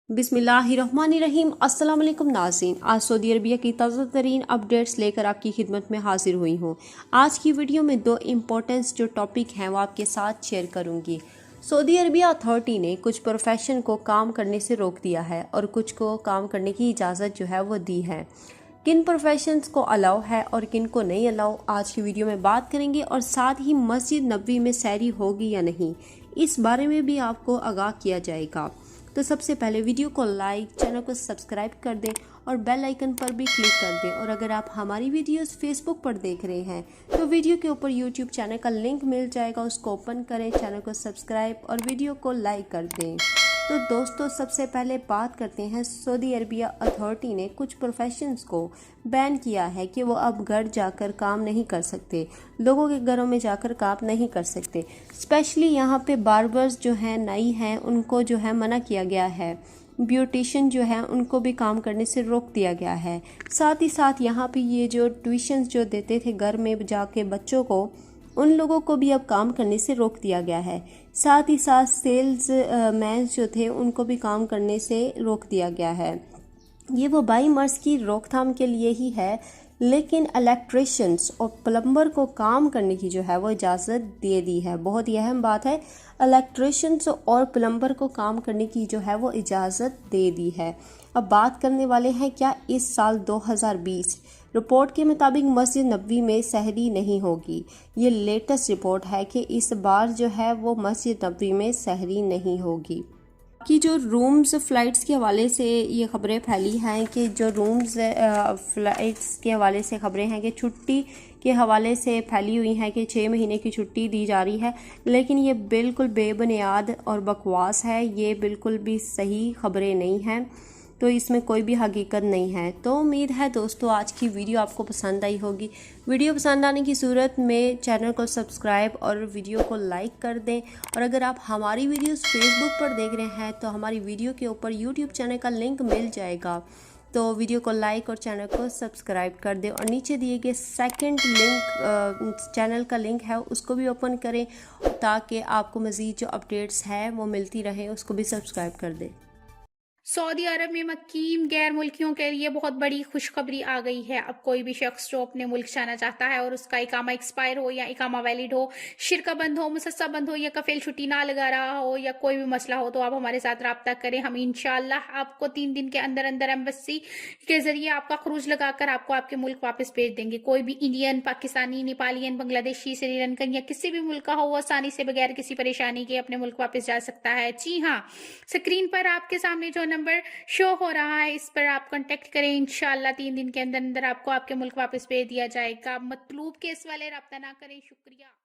बिस्मिल्लाहिर्रहमानिर्रहीम। अस्सलाम वालेकुम नाज़रीन, आज सऊदी अरबिया की ताज़ा तरीन अपडेट्स लेकर आपकी खिदमत में हाजिर हुई हूँ। आज की वीडियो में दो इम्पोर्टेंस जो टॉपिक हैं वो आपके साथ शेयर करूँगी। सऊदी अरबिया अथॉरिटी ने कुछ प्रोफेशन को काम करने से रोक दिया है और कुछ को काम करने की इजाज़त जो है वो दी है। किन प्रोफेशंस को अलाउ है और किन को नहीं अलाउ, आज की वीडियो में बात करेंगे। और साथ ही मस्जिद नबवी में सहरी होगी या नहीं, इस बारे में भी आपको आगाह किया जाएगा। तो सबसे पहले वीडियो को लाइक, चैनल को सब्सक्राइब कर दें और बेल आइकन पर भी क्लिक कर दें। और अगर आप हमारी वीडियोस फेसबुक पर देख रहे हैं तो वीडियो के ऊपर यूट्यूब चैनल का लिंक मिल जाएगा, उसको ओपन करें, चैनल को सब्सक्राइब और वीडियो को लाइक कर दें। तो दोस्तों, सबसे पहले बात करते हैं, सऊदी अरबिया अथॉरिटी ने कुछ प्रोफेशंस को बैन किया है कि वो अब घर जाकर काम नहीं कर सकते, लोगों के घरों में जाकर काम नहीं कर सकते। स्पेशली यहाँ पे बार्बर्स जो हैं, नाई हैं, उनको जो है मना किया गया है। ब्यूटिशियन जो है उनको भी काम करने से रोक दिया गया है। साथ ही साथ यहाँ पे ये जो ट्यूशन्स जो देते थे घर में जाके बच्चों को, उन लोगों को भी अब काम करने से रोक दिया गया है। साथ ही साथ सेल्स मैन जो थे उनको भी काम करने से रोक दिया गया है। ये वो बाई मर्ज की रोकथाम के लिए ही है, लेकिन इलेक्ट्रिशियंस और प्लम्बर को काम करने की जो है वो इजाज़त दे दी है। बहुत ही अहम बात है, इलेक्ट्रिशियंस और प्लम्बर को काम करने की जो है वो इजाज़त दे दी है। अब बात करने वाले हैं क्या इस साल 2020 रिपोर्ट के मुताबिक मस्जिद नबवी में सहरी नहीं होगी। ये लेटेस्ट रिपोर्ट है कि इस बार जो है वो मस्जिद नबवी में सहरी नहीं होगी। कि जो रूम्स फ़्लाइट्स के हवाले से ये ख़बरें फैली हैं कि जो रूम्स फ़्लाइट्स के हवाले से ख़बरें हैं कि छुट्टी के हवाले से फैली हुई हैं कि 6 महीने की छुट्टी दी जा रही है, लेकिन ये बिल्कुल बेबुनियाद और बकवास है। ये बिल्कुल भी सही ख़बरें नहीं हैं, तो इसमें कोई भी हकीकत नहीं है। तो उम्मीद है दोस्तों आज की वीडियो आपको पसंद आई होगी। वीडियो पसंद आने की सूरत में चैनल को सब्सक्राइब और वीडियो को लाइक कर दें। और अगर आप हमारी वीडियोस फेसबुक पर देख रहे हैं तो हमारी वीडियो के ऊपर यूट्यूब चैनल का लिंक मिल जाएगा, तो वीडियो को लाइक और चैनल को सब्सक्राइब कर दें। और नीचे दिए गए सेकंड लिंक चैनल का लिंक है, उसको भी ओपन करें ताकि आपको मज़ीद जो अपडेट्स हैं वो मिलती रहें, उसको भी सब्सक्राइब कर दें। सऊदी अरब में मकीम गैर मुल्कियों के लिए बहुत बड़ी खुशखबरी आ गई है। अब कोई भी शख्स जो अपने मुल्क जाना चाहता है और उसका इकामा एक्सपायर हो या इकामा वैलिड हो, शिरका बंद हो, मुसस्सा बंद हो या कफील छुट्टी ना लगा रहा हो या कोई भी मसला हो, तो आप हमारे साथ रब्ता करें। हम इंशाल्लाह आपको 3 दिन के अंदर अंदर एम्बेसी के जरिए आपका खरूज लगाकर आपको आपके मुल्क वापस भेज देंगे। कोई भी इंडियन, पाकिस्तानी, नेपालियन, बांग्लादेशी, श्रीलंकन या किसी भी मुल्क का हो, वो आसानी से बगैर किसी परेशानी के अपने मुल्क वापस जा सकता है। जी हाँ, स्क्रीन पर आपके सामने जो नंबर शो हो रहा है इस पर आप कांटेक्ट करें। इंशाल्लाह 3 दिन के अंदर अंदर आपको आपके मुल्क वापस भेज दिया जाएगा। मतलूब केस वाले रब्ता ना करें। शुक्रिया।